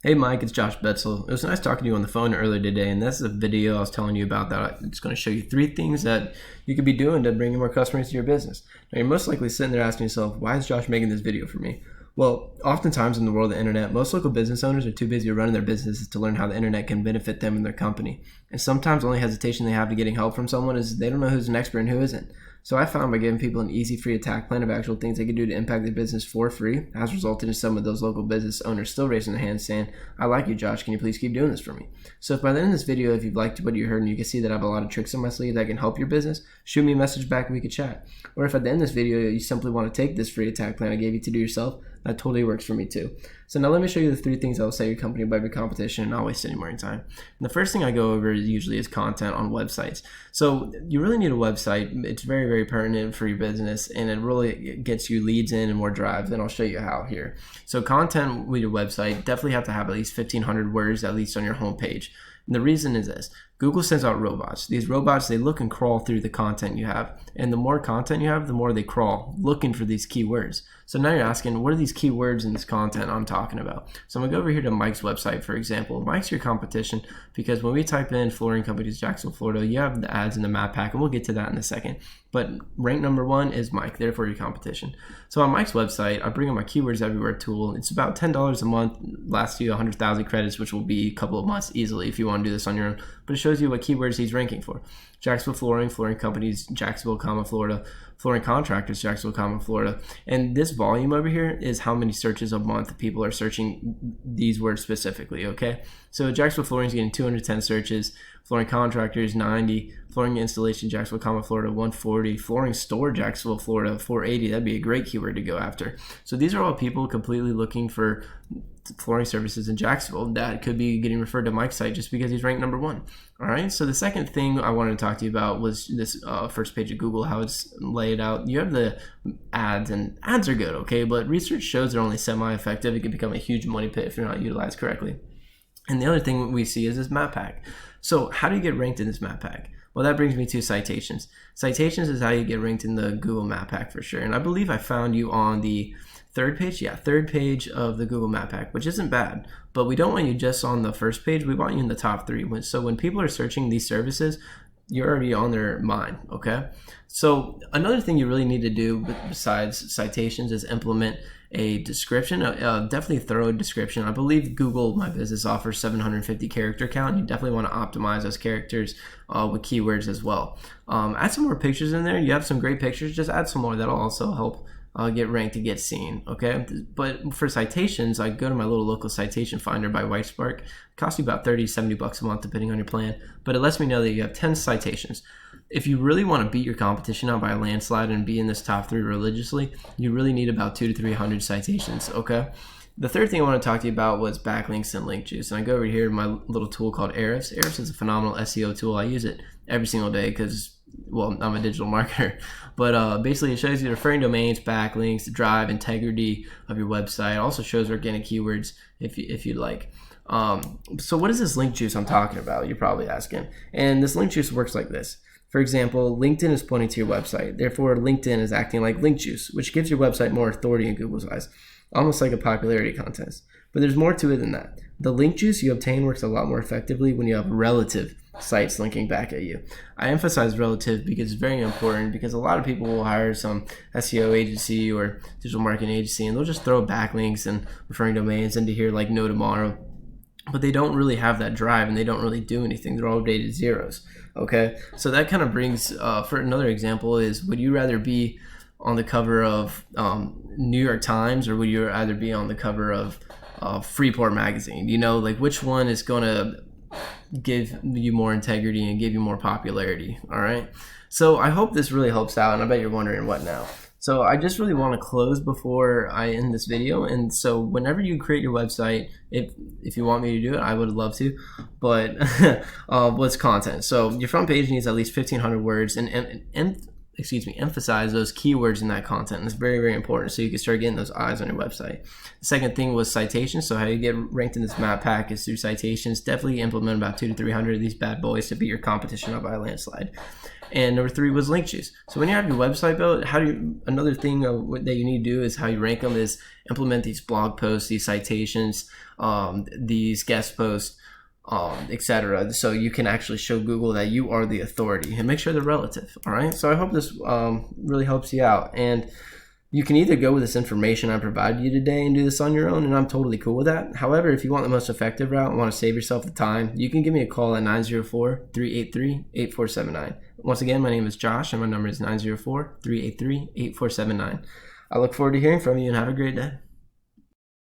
Hey Mike, it's Josh Betzel. It was nice talking to you on the phone earlier today, and this is a video I was telling you about that it's going to show you 3 things that you could be doing to bring in more customers to your business. Now, you're most likely sitting there asking yourself, why is Josh making this video for me? Well, oftentimes in the world of the internet, most local business owners are too busy running their businesses to learn how the internet can benefit them and their company. And sometimes the only hesitation they have to getting help from someone is they don't know who's an expert and who isn't. So I found by giving people an easy free attack plan of actual things they can do to impact their business for free has resulted in some of those local business owners still raising their hands saying, I like you, Josh, can you please keep doing this for me? So if by the end of this video, if you've liked what you heard and you can see that I have a lot of tricks in my sleeve that can help your business, shoot me a message back and we could chat. Or if at the end of this video, you simply want to take this free attack plan I gave you to do yourself, that totally works for me too. So now let me show you the 3 things that will set your company above your competition and not waste any more time. And the first thing I go over usually is content on websites. So you really need a website. It's very, very pertinent for your business, and it really gets you leads in and more drive. Then I'll show you how here. So content with your website definitely have to have at least 1,500 words at least on your homepage. And the reason is this. Google sends out robots. These robots, they look and crawl through the content you have. And the more content you have, the more they crawl looking for these keywords. So now you're asking, what are these keywords in this content I'm talking about? So I'm going to go over here to Mike's website, for example. Mike's your competition because when we type in flooring companies, Jacksonville, Florida, you have the ads in the map pack, and we'll get to that in a second. But rank number 1 is Mike, therefore your competition. So on Mike's website, I bring in my Keywords Everywhere tool. It's about $10 a month, lasts you 100,000 credits, which will be a couple of months easily if you want to do this on your own. But it shows you what keywords he's ranking for. Jacksonville flooring, flooring companies, Jacksonville, Florida, flooring contractors, Jacksonville, Florida. And this volume over here is how many searches a month people are searching these words specifically, okay? So Jacksonville flooring is getting 210 searches, flooring contractors 90, flooring installation, Jacksonville, Florida 140, flooring store, Jacksonville, Florida 480. That'd be a great keyword to go after. So these are all people completely looking for flooring services in Jacksonville that could be getting referred to Mike's site just because he's ranked number 1. All right, so the second thing I wanted to talk to you about was this first page of Google, how it's laid out. You have the ads, and ads are good, okay, but research shows they're only semi-effective. It can become a huge money pit if they're not utilized correctly. And the other thing we see is this map pack. So how do you get ranked in this map pack? Well, that brings me to citations. Citations is how you get ranked in the Google Map Pack for sure. And I believe I found you on the third page of the Google Map Pack, which isn't bad. But we don't want you just on the first page. We want you in the top 3. So when people are searching these services, you're already on their mind, okay? So another thing you really need to do besides citations is implement a description, definitely a thorough description. I believe Google My Business offers 750 character count. You definitely want to optimize those characters with keywords as well. Add some more pictures in there. You have some great pictures. Just add some more. That'll also help get ranked and get seen, okay? But for citations, I go to my little local citation finder by Whitespark. It costs you about 30 to 70 bucks a month depending on your plan, but it lets me know that you have 10 citations. If you really want to beat your competition out by a landslide and be in this top 3 religiously, you really need about 200 to 300 citations, okay? The third thing I want to talk to you about was backlinks and link juice. And I go over here to my little tool called Ahrefs. Ahrefs is a phenomenal SEO tool. I use it every single day because, well, I'm a digital marketer. But basically, it shows you the referring domains, backlinks, the drive, integrity of your website. It also shows organic keywords if you'd like. So what is this link juice I'm talking about? You're probably asking. And this link juice works like this. For example, LinkedIn is pointing to your website. Therefore, LinkedIn is acting like link juice, which gives your website more authority in Google's eyes, almost like a popularity contest. But there's more to it than that. The link juice you obtain works a lot more effectively when you have relative sites linking back at you. I emphasize relative because it's very important, because a lot of people will hire some SEO agency or digital marketing agency and they'll just throw backlinks and referring domains into here like no tomorrow. But they don't really have that drive and they don't really do anything. They're all rated zeros, okay? So that kind of brings, for another example is, would you rather be on the cover of New York Times, or would you rather be on the cover of Freeport magazine? You know, like which one is going to give you more integrity and give you more popularity, all right? So I hope this really helps out, and I bet you're wondering what now. So I just really want to close before I end this video. And so whenever you create your website, if you want me to do it, I would love to. But what's content? So your front page needs at least 1,500 words, and emphasize those keywords in that content. And it's very, very important so you can start getting those eyes on your website. The second thing was citations. So how you get ranked in this map pack is through citations. Definitely implement about 200 to 300 of these bad boys to beat your competition up by a landslide. And number 3 was link juice. So when you have your website built, another thing that you need to do is how you rank them is implement these blog posts, these citations, these guest posts, etc. So you can actually show Google that you are the authority and make sure they're relative. All right. So I hope this really helps you out. And you can either go with this information I provided you today and do this on your own, and I'm totally cool with that. However, if you want the most effective route and want to save yourself the time, you can give me a call at 904-383-8479. Once again, my name is Josh, and my number is 904-383-8479. I look forward to hearing from you, and have a great day.